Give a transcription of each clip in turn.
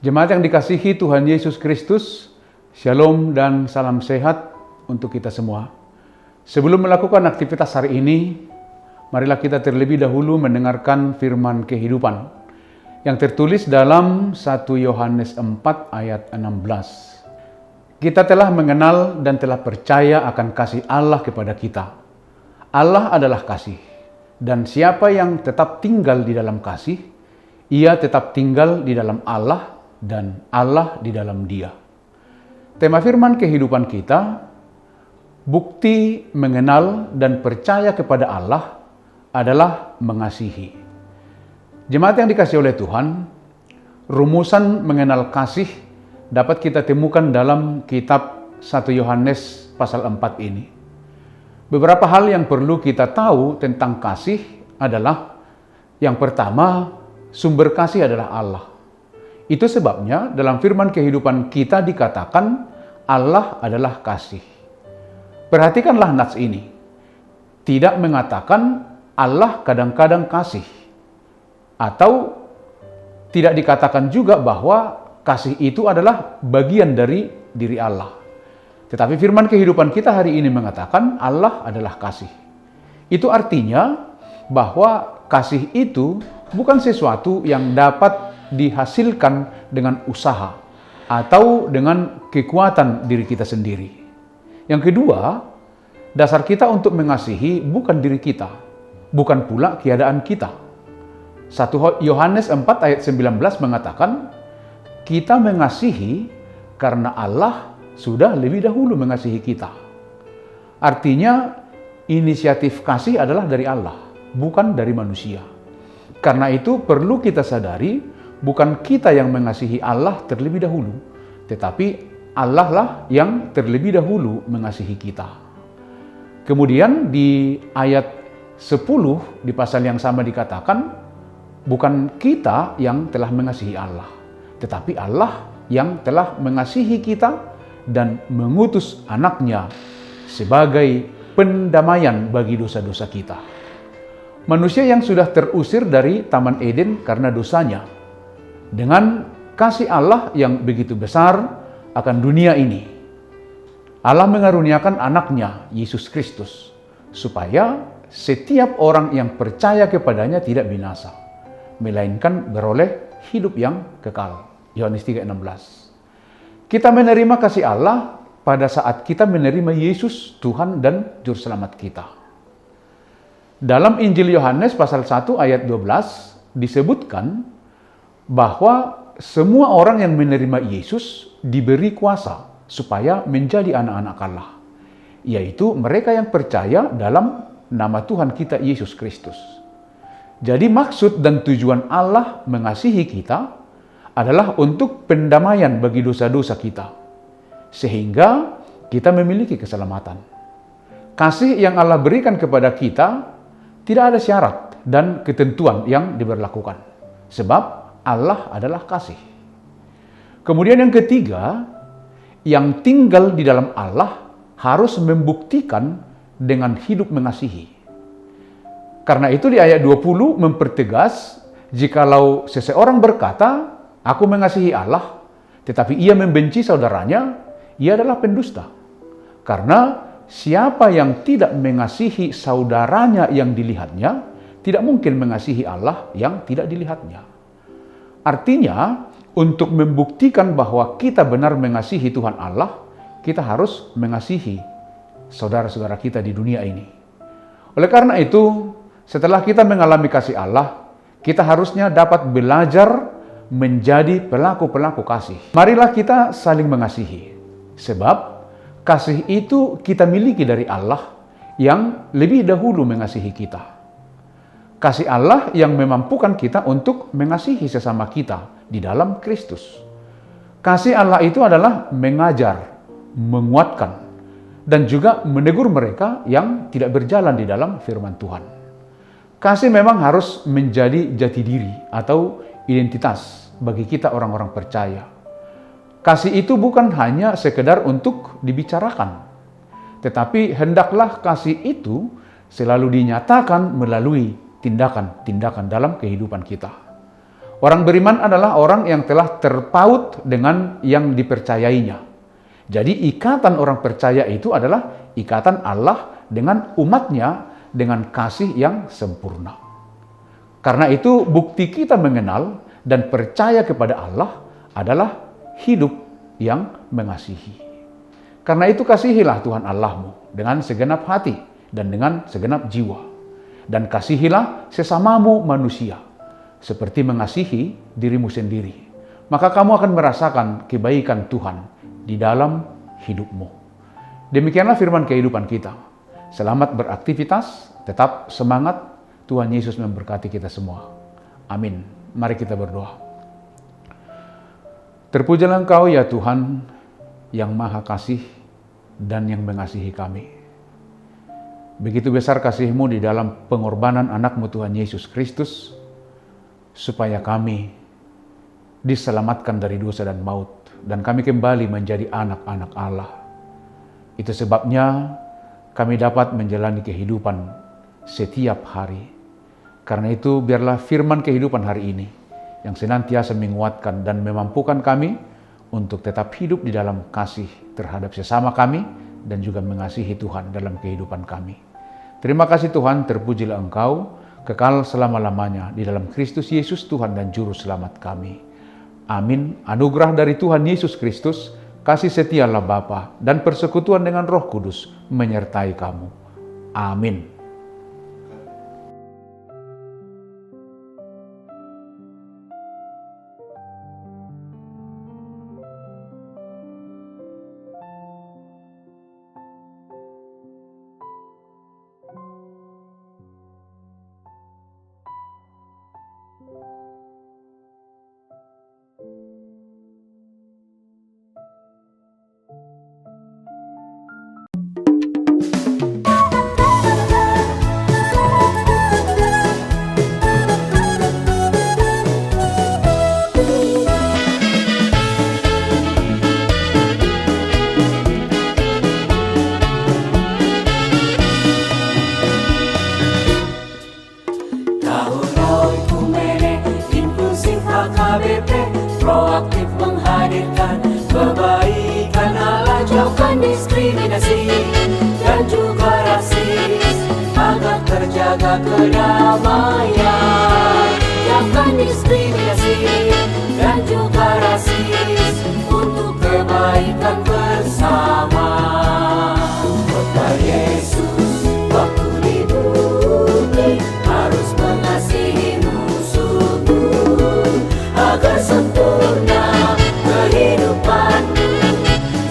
Jemaat yang dikasihi Tuhan Yesus Kristus, Shalom dan salam sehat untuk kita semua. Sebelum melakukan aktivitas hari ini, marilah kita terlebih dahulu mendengarkan firman kehidupan yang tertulis dalam 1 Yohanes 4 ayat 16. Kita telah mengenal dan telah percaya akan kasih Allah kepada kita. Allah adalah kasih, dan siapa yang tetap tinggal di dalam kasih, ia tetap tinggal di dalam Allah dan Allah di dalam Dia. Tema firman kehidupan kita, bukti mengenal dan percaya kepada Allah adalah mengasihi. Jemaat yang dikasihi oleh Tuhan, rumusan mengenal kasih dapat kita temukan dalam kitab 1 Yohanes pasal 4 ini. Beberapa hal yang perlu kita tahu tentang kasih adalah, yang pertama, sumber kasih adalah Allah. Itu sebabnya dalam firman kehidupan kita dikatakan Allah adalah kasih. Perhatikanlah nats ini. Tidak mengatakan Allah kadang-kadang kasih. Atau tidak dikatakan juga bahwa kasih itu adalah bagian dari diri Allah. Tetapi firman kehidupan kita hari ini mengatakan Allah adalah kasih. Itu artinya bahwa kasih itu bukan sesuatu yang dapat dihasilkan dengan usaha atau dengan kekuatan diri kita sendiri. Yang kedua, dasar kita untuk mengasihi bukan diri kita, bukan pula keadaan kita. 1 Yohanes 4 ayat 19 mengatakan, kita mengasihi karena Allah sudah lebih dahulu mengasihi kita. Artinya, inisiatif kasih adalah dari Allah, bukan dari manusia. Karena itu perlu kita sadari, bukan kita yang mengasihi Allah terlebih dahulu, tetapi Allah lah yang terlebih dahulu mengasihi kita. Kemudian di ayat 10 di pasal yang sama dikatakan, bukan kita yang telah mengasihi Allah, tetapi Allah yang telah mengasihi kita dan mengutus anaknya sebagai pendamaian bagi dosa-dosa kita. Manusia yang sudah terusir dari Taman Eden karena dosanya, dengan kasih Allah yang begitu besar akan dunia ini, Allah mengaruniakan anaknya, Yesus Kristus, supaya setiap orang yang percaya kepadanya tidak binasa, melainkan beroleh hidup yang kekal. Yohanes 3:16. Kita menerima kasih Allah pada saat kita menerima Yesus, Tuhan dan Juru Selamat kita. Dalam Injil Yohanes pasal 1 ayat 12 disebutkan bahwa semua orang yang menerima Yesus diberi kuasa supaya menjadi anak-anak Allah, yaitu mereka yang percaya dalam nama Tuhan kita Yesus Kristus. Jadi maksud dan tujuan Allah mengasihi kita adalah untuk pendamaian bagi dosa-dosa kita, sehingga kita memiliki keselamatan. Kasih yang Allah berikan kepada kita tidak ada syarat dan ketentuan yang diberlakukan, sebab Allah adalah kasih. Kemudian yang ketiga, yang tinggal di dalam Allah harus membuktikan dengan hidup mengasihi. Karena itu di ayat 20 mempertegas, jikalau seseorang berkata, aku mengasihi Allah, tetapi ia membenci saudaranya, ia adalah pendusta. Karena siapa yang tidak mengasihi saudaranya yang dilihatnya, tidak mungkin mengasihi Allah yang tidak dilihatnya. Artinya, untuk membuktikan bahwa kita benar mengasihi Tuhan Allah, kita harus mengasihi saudara-saudara kita di dunia ini. Oleh karena itu, setelah kita mengalami kasih Allah, kita harusnya dapat belajar menjadi pelaku-pelaku kasih. Marilah kita saling mengasihi, sebab kasih itu kita miliki dari Allah yang lebih dahulu mengasihi kita. Kasih Allah yang memampukan kita untuk mengasihi sesama kita di dalam Kristus. Kasih Allah itu adalah mengajar, menguatkan, dan juga menegur mereka yang tidak berjalan di dalam firman Tuhan. Kasih memang harus menjadi jati diri atau identitas bagi kita orang-orang percaya. Kasih itu bukan hanya sekedar untuk dibicarakan, tetapi hendaklah kasih itu selalu dinyatakan melalui tindakan-tindakan dalam kehidupan kita. Orang beriman adalah orang yang telah terpaut dengan yang dipercayainya. Jadi ikatan orang percaya itu adalah ikatan Allah dengan umatnya dengan kasih yang sempurna. Karena itu bukti kita mengenal dan percaya kepada Allah adalah hidup yang mengasihi. Karena itu kasihilah Tuhan Allahmu dengan segenap hati dan dengan segenap jiwa. Dan kasihilah sesamamu manusia seperti mengasihi dirimu sendiri. Maka kamu akan merasakan kebaikan Tuhan di dalam hidupmu. Demikianlah firman kehidupan kita. Selamat beraktivitas, tetap semangat. Tuhan Yesus memberkati kita semua. Amin. Mari kita berdoa. Terpujilah Engkau ya Tuhan yang Maha Kasih dan yang mengasihi kami. Begitu besar kasih-Mu di dalam pengorbanan anak-Mu Tuhan Yesus Kristus, supaya kami diselamatkan dari dosa dan maut, dan kami kembali menjadi anak-anak Allah. Itu sebabnya kami dapat menjalani kehidupan setiap hari. Karena itu biarlah firman kehidupan hari ini yang senantiasa menguatkan dan memampukan kami untuk tetap hidup di dalam kasih terhadap sesama kami dan juga mengasihi Tuhan dalam kehidupan kami. Terima kasih Tuhan, terpujilah Engkau, kekal selama-lamanya di dalam Kristus Yesus Tuhan dan Juru Selamat kami. Amin. Anugerah dari Tuhan Yesus Kristus, kasih setia Allah Bapa, dan persekutuan dengan Roh Kudus menyertai kamu. Amin. Proaktif menghadirkan kebaikan Allah, jauhkan diskriminasi dan juga rasis, agar terjaga kedamaian. Jauhkan diskriminasi dan juga rasis untuk kebaikan bersama. Kota Yesus waktu di bumi harus mengasihi musuhmu agar sempurna kehidupanmu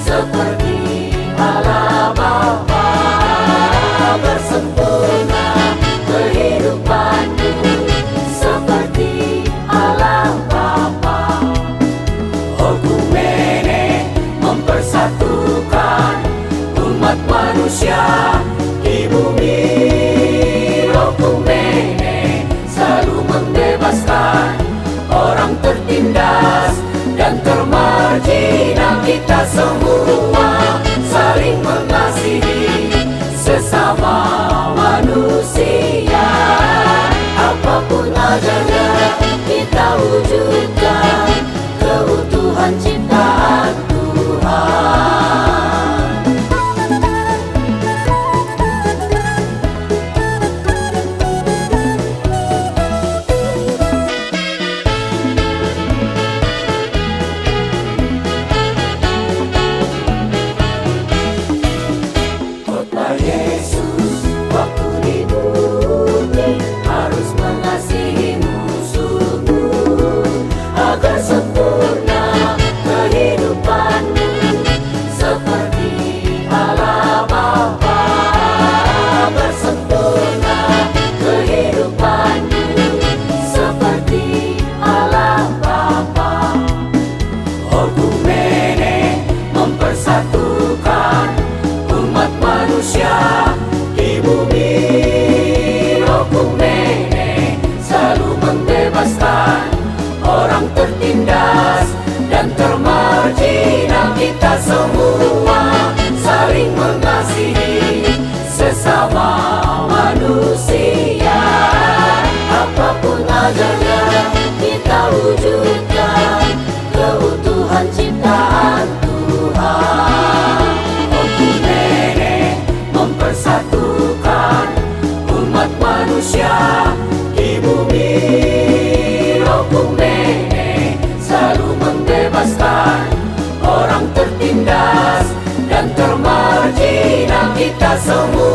seperti Allah Bapa. Agar sempurna kehidupanmu seperti Allah Bapa. Okumene mempersatukan umat manusia di bumi. Okumene selalu membebaskan orang tertindas dan termarginal. Kita semua saling mengasihi sesama manusia. Apapun adanya kita wujudkan keutuhan ciptaan Tuhan. Yesus waktu di bumi harus mengasihi musuhmu semua